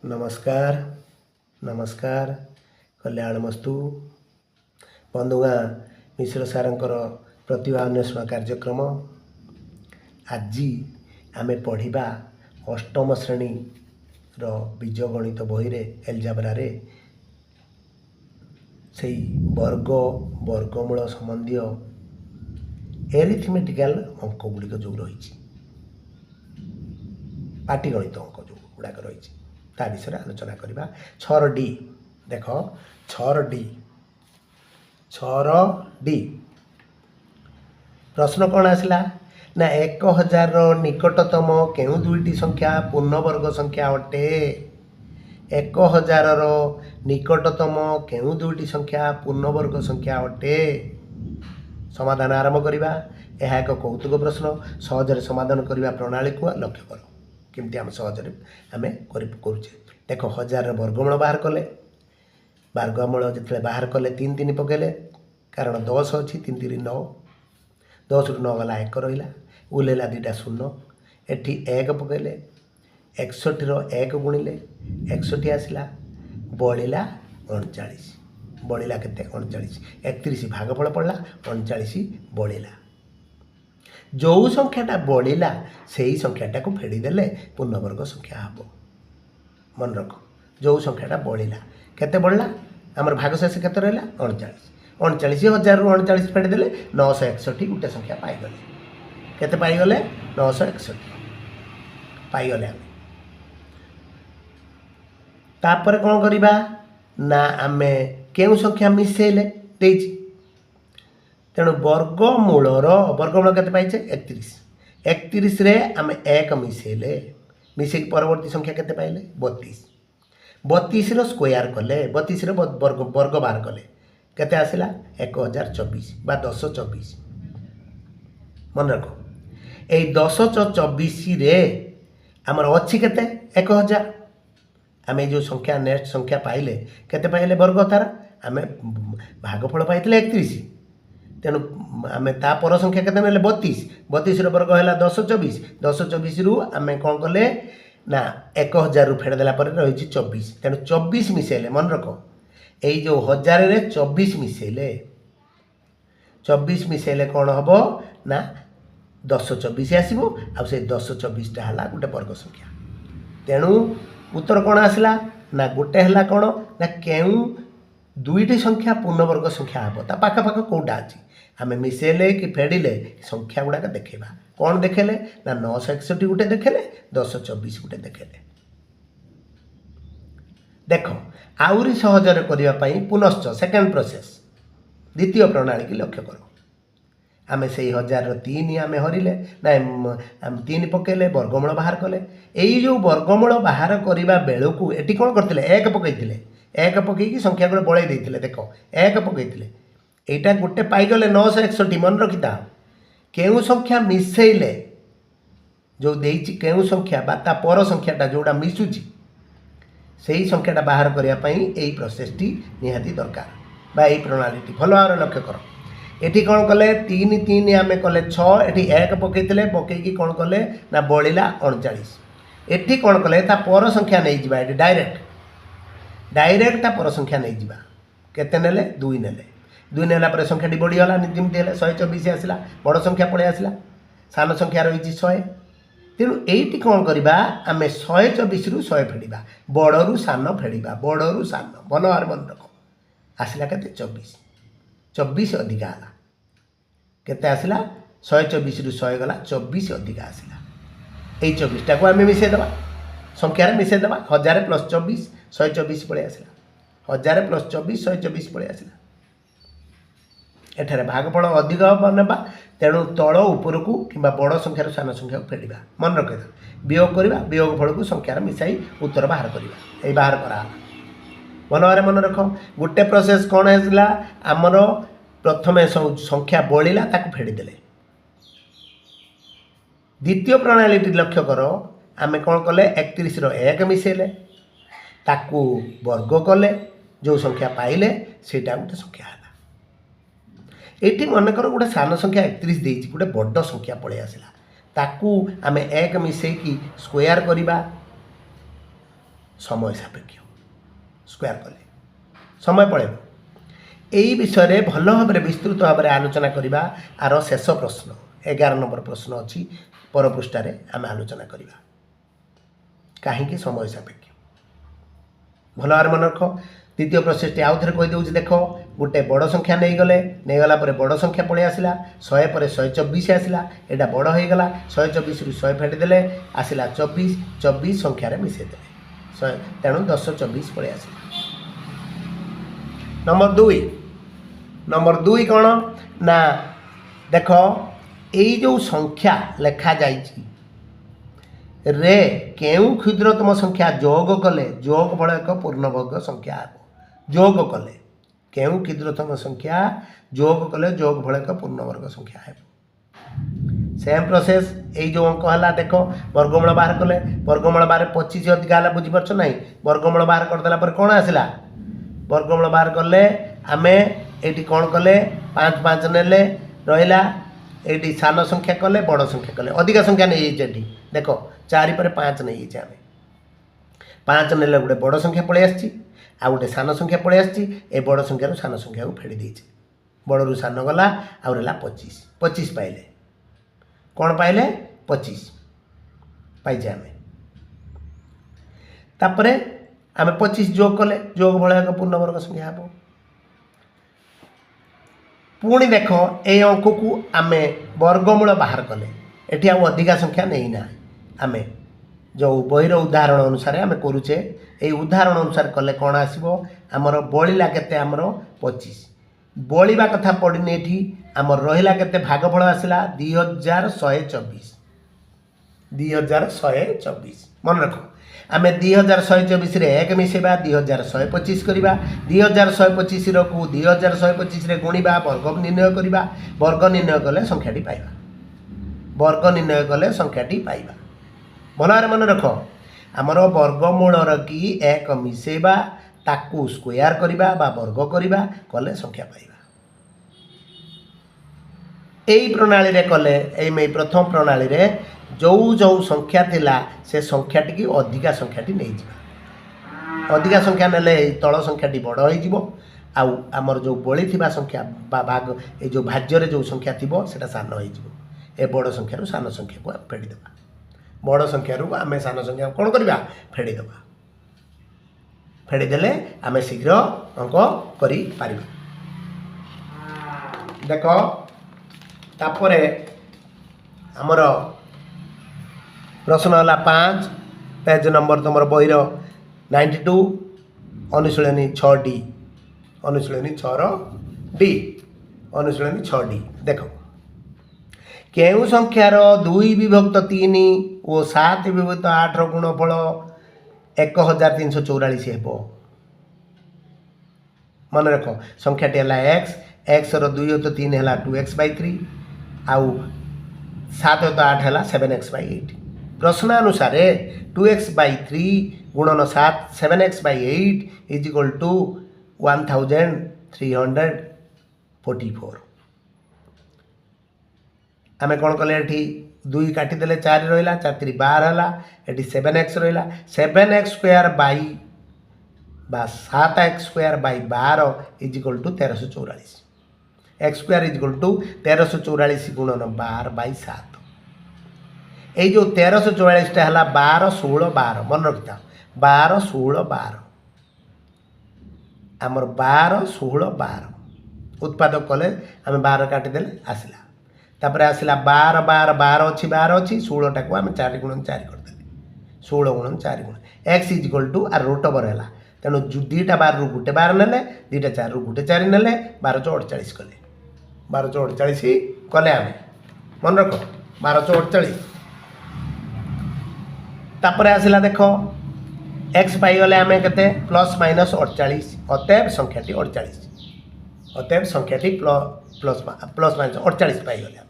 नमस्कार नमस्कार कल्याणमस्तु बंधुगा मिश्र सारंकर प्रतिभा अन्वेषण कार्यक्रम आज आमे पढ़िबा अष्टम श्रेणी रो बीज गणित बही रे एल्जाब्रा रे से वर्ग वर्गमूल संबंधी एरिथमेटिकल अंक गुड़िक जो रही पाटीगणित अंक जो गुड़ाक रही ता विषय आलोचना करवा 6D देख 6D प्रश्न कौन आसला ना 1000 निकटतम केउ दुईटी संख्या पूर्णवर्ग संख्या अटे 1000 निकटतम केउ दुईटी संख्या पूर्णवर्ग संख्या अटे समाधान आरंभ करवा यह एक कौतुक प्रश्न सहजरे समाधान करने प्रणाली को लक्ष्य कर केमती आम सहजरे आम करुचे देख 1000 वर्गमूल बाहर कले वर्गमूल जिते बाहर कले 3 3 पकेले कारण 10 अच्छी 3 3 9 10 रु 9 गला 1 रहा उल्लेला 2टा 0 एटी 1 पकेले 61 रो 1 गुणिले 61 आसला बलिला 39 बलिला केते 39 31 भागफल पड़ला 39 बलिला जो संख्याटा बलिला से ही संख्याटा को फेड़ीदेले पूर्णवर्ग संख्या हम मन रख जो संख्याटा बलिला केते बढ़ला आमर भागशेष केते रहला 39 39,000 रु 39 फेड़ीदेले 961 गोटे संख्या पाईगले केते पाईगले 961 पाईगले आम तापर कौन करिबा ना आमे केउ संख्या मिसेले देछि तेणु वर्गमूल केते पाइछे 31 रे आमे 1 मिसेले मिसे परवर्ती संख्या केते पाइले 32 रो स्क्वायर कले 32 रे वर्ग बाहर कले केते आसिला 1024 बा 1024 मन रखो ए 1024 रे हमर अछि केते 1000 आमे जो संख्या नेक्स्ट संख्या पाइले केते पाइले वर्ग तार आमे भागफल पाइथिले 31 तेणु आम तापर संख्या केते नेले 32 रो वर्ग है 1024 रु आम कौन कले ना 1000 रु फेड़ देला पर रही 24 तेणु 24 मिसेले मन रख यही जो 1000 रे 24 मिसेले कौन हम ना 1024 आसो आ से 1024टा है गोटे वर्ग संख्या तेणु उत्तर कौन आसला ना गोटे है कौन ना केउ दुईटी संख्या पूर्णवर्ग संख्या हम ता पाखापाख कौटा अच्छी आम मिसेले कि फेड़िले संख्या गुड़ाक देखेबा कौन देखेले ना 961 गोटे देखेले 1024 गोटे देखेले देख आउरी सहजरे करने पुनश्च सेकेंड प्रोसेस द्वितीय प्रणाली की लक्ष्य कर आम से 1003 आम हरिले ना आम 3 पकेले वर्गमूल बाहर कले यही जो वर्गमूल बाहर करने बेलू ये कौन करते 1 पकईले 1 पकईकी संख्या गुड़ा बड़े देते देख 1 पकईले यहाँ गोटे पाईगले 961 मन रखी था केउ संख्या मिसेले जो देइछि केउ संख्या बा ता पर संख्याटा जोड़ा मिसुची से ही संख्याटा बाहर करने यही प्रोसेसटी निहाती दरकार बा यही प्रणाली भल भाव लक्ष्य कर एटी कौन कले 3 3 आम कले 6 एटी 1 पकईले पकईकी कौन कले ना बलिला 39 एटी कौन कले ता पर संख्या नहीं जिबा एटी डायरेक्ट ता पर संख्या नहीं जिबा केते नेले 2 नेले 2 नेला पर संख्याटी बढ़ीगला जमी 124 आसला बड़ संख्या पड़े आसला सान संख्या रही 100 तेणु यही कौन करवा आम 124 रु 100 फेड़ा बड़ू सान फेड़ा बड़ू सान भल भाव मन रख आसला के 24 अधिका है केते आसला 124 रु 100 गला 24 अधिका आसला यही 24टा को आम मिसेदेवा संख्यार मिसेदेवा 1000 + 24 124 पड़े आसला 1000 + 24 124 पड़े आसला एठारे भागफल अधिक ना तेणु तल उपर को कि बड़ संख्यार सान संख्या को फेड़ा मन रखे वियोग करवा वियोग फल को संख्यार मिसाई उत्तर बाहर करवा यही बाहर करा भल भाव मन रख गोटे प्रोसेस कौन है आमर प्रथम संख्या बलिला ताकू फेड़ीदेले द्वितीय प्रणाली लक्ष्य कर आम कौन कले 31 रो 1 मिसेले ताकू वर्ग कले जो संख्या पाइले सेटा गोटे संख्या है ये मनकर गोटे सान संख्या 31 देती गोटे बड़ संख्या पलि आसला ताकू आम 1 मिसेकी स्क्वायर करवा समय सापेक्ष स्क्वायर कले समय पड़ेब यही विषय भल भाव विस्तृत भाव में आलोचना करवा आर शेष प्रश्न 11 नंबर प्रश्न अच्छी पर पृष्ठार आम आलोचना करवा कहीं समय सापेक्ष भल भाव मन रख द्वितीय प्रोसेस आउ थे कहीदे देख गोटे बड़ संख्या नहीं गला बड़ संख्या पलि आसला 100 पर 124 आसला यहाँ बड़ होगा 124 रु 100 फेटिदेले आसला 24 संख्यार मिसेदेले तेणु 10 24 पलि आसला। नंबर दुई कौन ना देख यही जो संख्या लेखा जाइए रे केउ क्षुद्रतम संख्या जोग कले जोग फल एक पूर्णवर्ग संख्या हे जोग कले केउ क्षुद्रतम संख्या जोग कले जोग फल एक पूर्णवर्ग संख्या हे सेम प्रोसेस यही जो अंक है देख वर्गमूल बाहर कले वर्गमूल बाहर 25 अधिका है बुझीपार ना वर्गमूल बाहर करदेला कौन आसला वर्गमूल बाहर कले आम ये कौन कले 5 5 नेले रहा ये सान संख्या कले बड़ संख्या कले अधिका संख्या नहीं जाइए देख 4 पर 5 नहीं आम 5 नेले गोटे बड़ संख्या पलि आसी आ गोटे सान संख्या पलि आसी ए बड़ संख्यार सान संख्या को फेड़ी देचे बड़ू सान गला आउ रहा 25 पाइले कौन पाइले 25 पाइजे आम तापर आम 25 जोग कले जोग भल एक पूर्णवर्ग संख्या हे पुणी देख ये अंक को आम वर्गमूल बाहर कले एटी आउ अधिका संख्या नहीं ना आम जो बहीर उदाहरण अनुसार आम करुचे ये उदाहरण अनुसार कले कौन आसो आमर बलिला केते आमर 25 बलिबा कथा पड़नी ये आमर रहिला केते भागफल आसला 2124 मन रख आम 2124 एक मिसेबा 2125 करवा 2125 को 2125 गुणा वर्ग निर्णय करवा वर्ग निर्णय कले संख्याटी पाइबा वर्ग निर्णय कले संख्याटी पाइबा भल भाव मन रख आमर वर्गमूलर की एक मिसेबा ताकू स्क्वायर करवा वर्ग करवा कले संख्या पाइबा यही प्रणाली रे कले प्रथम प्रणाली रे जो जो संख्या थिला से संख्याटी की अधिका संख्याटी नहीं जा अधिका संख्या नेले तल संख्याटी बड़ हो आउ आमर जो बली थिबा संख्या भाग ये जो भाज्य जो संख्या थिबो सेटा सान हो ए बड़ संख्यारू सान संख्या को फेड़ी देबा बड़ संख्यारू आम सान संख्या कौन करवा फेड़ी देबा फेड़ी देले आम शीघ्र अंक करि पारिबा देख तापरे आमर प्रश्न है 5 पेज नंबर तुम बहीर 92 अनुशीलनी 6D अनुशीलनी 6D अनुशीलनी 6D देख केउ संख्यार 2 विभक्त 3 और 7 विभक्त 8 गुणफल 1344 हे मन रख संख्याटी है x रो 2 तो 3 है 2x/3 आउ 7 तो 8 है 7x/8 प्रश्न अनुसार 2x/3 गुणन 7x/8 इज इक्वल टू 1344 आम कौन कले ये 2 काटिदेले 4 रहा 4 3 12 है ये 7x रहा 7x square by 7x square by 12 is equal to 1344 x square is equal to 1344 गुणन 12/7 ये जो 1344 है 12 16 12 मन रखिथा 12 16 12 आमर 12 16 12 उत्पादक कले आम 12 काटिदेले आसला तापर आसला 12 12 12 अच्छी 12 अच्छी 16 टाक आम 4 गुणन 4 करदे 16 गुणन 4 गुण x is equal to R root over है तेणु 2टा 12 रु गोटे 12 नेले 2टा 4 रु गोटे 4 नेले 12 4 48 कले 12 4 48 कले आम मन रख 12 4 48 तापर आसला देख x पाइगले आम के प्लस माइनस 48 अतएव संख्याटी 48 अतएव संख्याटी प्लस माइनस 48 पाइगले आम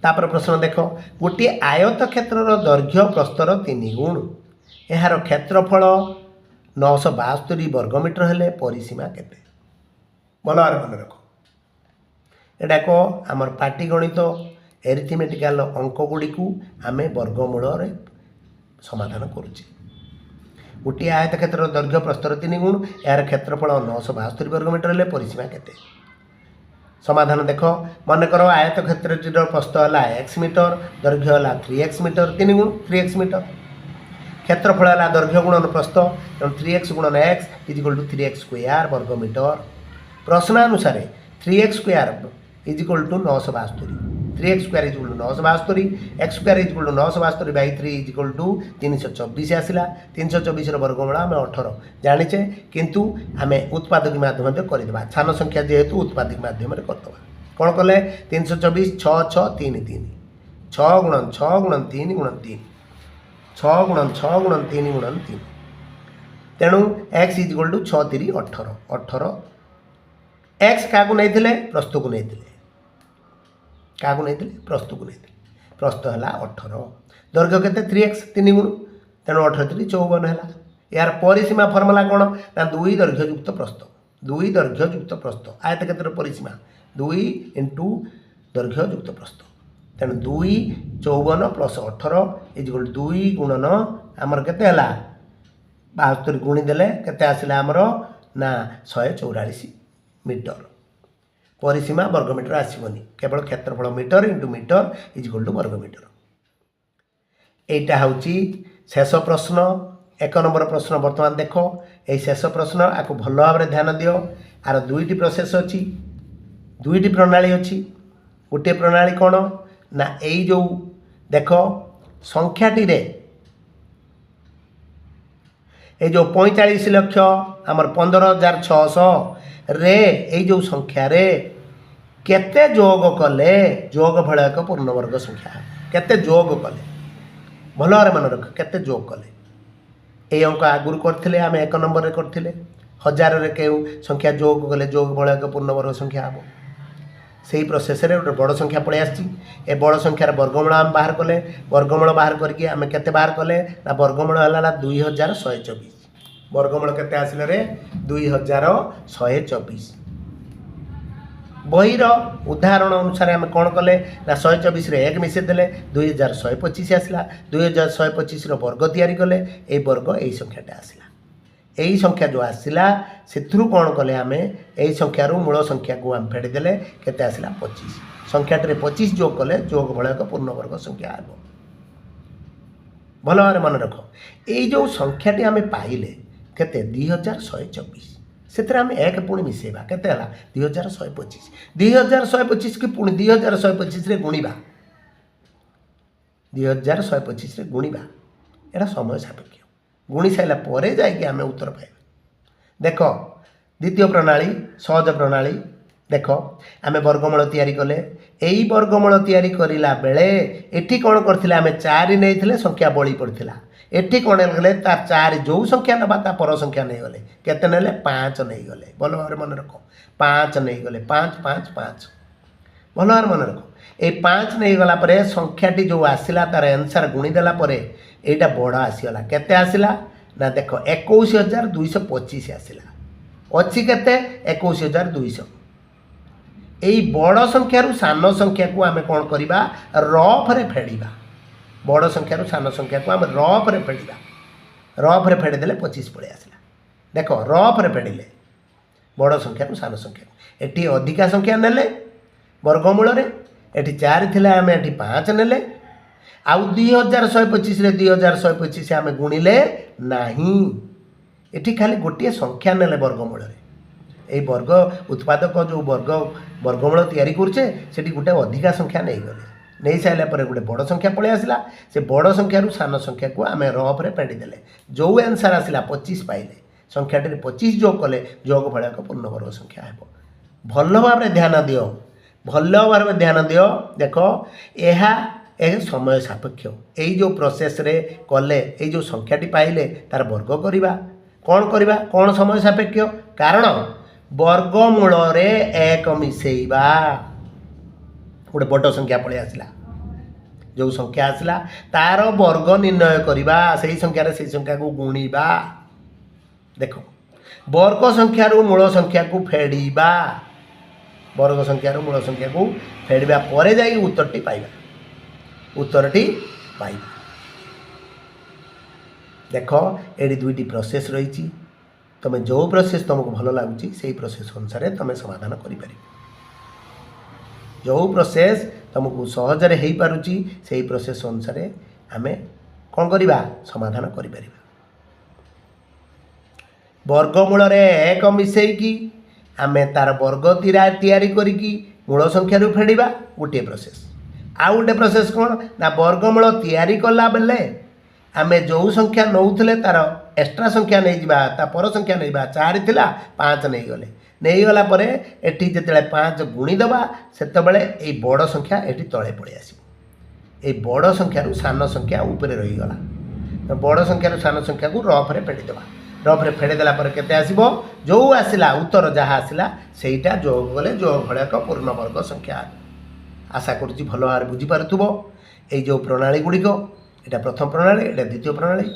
तापर प्रश्न देख गोटे आयत क्षेत्र दैर्घ्य प्रस्तर 3 गुण यार क्षेत्रफल 972 वर्गमीटर हेले परिसीमा केते भल भाव मन रख एटा को आमर पाटीगणित एरिथमेटिकल अंक गुड़ी को आम वर्गमूल समाधान करुचे गोटे आयत क्षेत्र दैर्घ्य प्रस्तर 3 गुण यार क्षेत्रफल 972 वर्गमीटर हेले परिसीमा केते समाधान देख मन कर आयत क्षेत्र प्रस्थ है एक्स मीटर दैर्घ्य है 3x मीटर 3 गुण 3x मीटर क्षेत्रफल है दैर्घ्य गुणन प्रस्थ तेणु 3x गुणन x equal to 3x square वर्गमीटर प्रश्नानुसार 3x square equal to 972 3x square equal to 972 x square equal to 972 by 3 equal to 324 आसला 324 वर्गमूल आम 18 जाचे किंतु आम उत्पादक माध्यम करदे छान संख्या जेहेतु उत्पादक माध्यम करदे कौन कले 324 6 6 3 3 6 गुणन 3 गुणन 3 6 गुणन 3 गुणन 3 तेणु x इजिकल टू 6 3 18 18 x क्या नहीं प्रस्तु को नहीं क्या प्रस्तु को नहीं प्रस्त है 18 दैर्घ्य के 3x 3 गुण तेणु 18 3 54 है यार परिसीमा फर्मुला कौन ना 2 दैर्घ्य युक्त प्रस्त 2 दैर्घ्य युक्त प्रस्त आयत क्षेत्र परिसीमा 2 इंटू दैर्घ्य युक्त प्रस्त तेणु 2 54 प्लस 18 इजिकल 2 गुणन आमर केते हला 72 गुणी देले केते आसिला आमर ना 144 मीटर परिसीमा वर्गमीटर आसबनी केवल क्षेत्रफल metre into metre equal to वर्गमीटर एटा हूँ शेष प्रश्न 1 नंबर प्रश्न बर्तमान देख ये शेष प्रश्न आपको भल भाव ध्यान दियो आर दुईटी प्रोसेस अच्छी दुईटी प्रणाली अच्छी गोटे प्रणाली कौन ना यही जो देख संख्याटी रे ये जो 45 लक्ष आमर 15,600 रे यही जो संख्या रे केते जोग कले जोग फल एक पूर्णवर्ग संख्या केते जोग कले भल भाव मन रख केते जोग कले ये अंक आगुरी करथिले आम 1 नंबर रे करथिले 1000 रे केउ संख्या जोग कले जोग फल एक पूर्णवर्ग संख्या हम से प्रोसेस रे गोटे बड़ संख्या पलि आसी ए बड़ संख्यार वर्गमूल आम बाहर कले वर्गमूल बाहर करके आम केते बाहर कले ना वर्गमूल है 2124 वर्गमूल केते आसिले रे 2124 बहीर उदाहरण अनुसार आम कौन कले ना 124 रे 1 मिसे देले 2125 आसला 2125 वर्ग तैयारी कले ए वर्ग यही संख्याटा आसला यही संख्या जो आसला से कौन कले आम यही संख्यार मूल संख्या को आम फेड़ी देले केते आसला 25 संख्याटे 25 जोग कले जोग भल एक पूर्णवर्ग संख्या आब भल भाव मन रख यही जो संख्याटी आम पाइले केते 2124 से आम एक पुणी मिसेबा केते हला 2125 2125 की पुणी 2125 रे गुणिबा 2125 रे गुणिबा एटा समय सापेक्ष गुणी साइला परे जाइए आम उत्तर पाइबा देख द्वितीय प्रणाली सहज प्रणाली देख आम वर्गमूल तैयारी कले यही वर्गमूल तैयारी करिला बेले एठी कौन करथिले आम 4 नहीं संख्या बड़ी पड़थिला एठी कौन गले तार 4 जो संख्या नबा ता पर संख्या नहीं गले केते नेले 5 नहीं गले भल भाव मन रख 5 नहीं गले 5 5 5 भल भाव मन रख ये 5 नहीं गला परे संख्याटी जो आसिला तार आंसर गुणी देला परे एटा बड़ आसीगला केते आसिला ना देख 21,225 आसिला अच्छी केते 21,200 यही बड़ संख्यारू सान संख्या को आम कौन करवा रफ रे फेड़ा बड़ संख्यारू सान संख्या को आम रफ रे फेड़ा रफ रे फेड़देले 25 पड़े आसला देख रफ रे फेड़िले बड़ संख्यारू सान संख्या एटी अधिका संख्या नेले वर्गमूल रे एटी 4 थिला आम एटी 5 नेले आउ 2125 रे 2125 आम गुणिले नाही एटी खाली गोटे संख्या नेले वर्गमूल रे यही वर्ग उत्पादक जो वर्गमूल तैयारी करुचे से गोटे अधिका संख्या नहीं गले नहीं सारा पर गोटे बड़ संख्या पलि आसला से बड़ संख्यारू सान संख्या को आम रफ रे पेंडिदेले जो आंसर आसला 25 पाइले संख्याटे 25 जोग कले जोग फल एक पूर्णवर्ग संख्या है भल भाव ध्यान दियो भल भाव ध्यान दियो देख यह समय सापेक्ष यही जो प्रोसेस रे कले यही जो संख्याटी पाइले तार वर्ग करवा कौन समय सापेक्ष कारण वर्गमूल रे एक मिसेइबा गोटे बड़ संख्या पलि आसला जो संख्या आसला तार वर्ग निर्णय करवा से संख्या को गुणिबा देख वर्ग संख्यार मूल संख्या को फेड़ा वर्ग संख्यार मूल संख्या को फेड़ा पर जा उत्तरटी पाइबा देख ये दुईटी प्रोसेस रही तुम जो प्रोसेस तुमको भल लगुच से प्रोसेस अनुसार तुम समाधान कर जो प्रोसेस तुमको सहजरे हो पारुची से प्रोसेस अनुसार आम कौन करवा समाधान कर वर्गमूल एक मिसेकी आम तार वर्ग तैयारी करिकी मूल संख्या फेड़ा गोटे प्रोसेस आउ गोटे प्रोसेस कौन ना वर्गमूल तैयारी कला बेले आम जो संख्या नौले तार एक्स्ट्रा संख्या नहीं जा पर संख्या नहीं 4 थिला 5 नहीं गले नहीं गला पर एटी जिते 5 गुणीदेवा से बड़ संख्या ये तले पड़े आस बड़ संख्या सान संख्या उपरे रहीगला बड़ संख्या सान संख्या को रफरे फेड़ीदेवा रफरे फेड़ीदेला केते आसो जो आसला उत्तर जहाँ आसला सेटा जोग गले जो भाया एक पूर्ण वर्ग संख्या आशा करुँच भल भाव बुझीपारुव ये जो प्रणाली गुड़िक यहाँ प्रथम प्रणाली यहाँ द्वितीय प्रणाली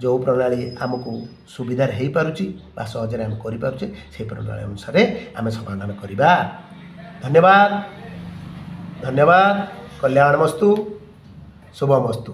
जो प्रणाली आमको सुविधा हो पारुची सहजरे आम करें से प्रणाली अनुसार आम समाधान करवा। धन्यवाद धन्यवाद। कल्याणमस्तु शुभमस्तु।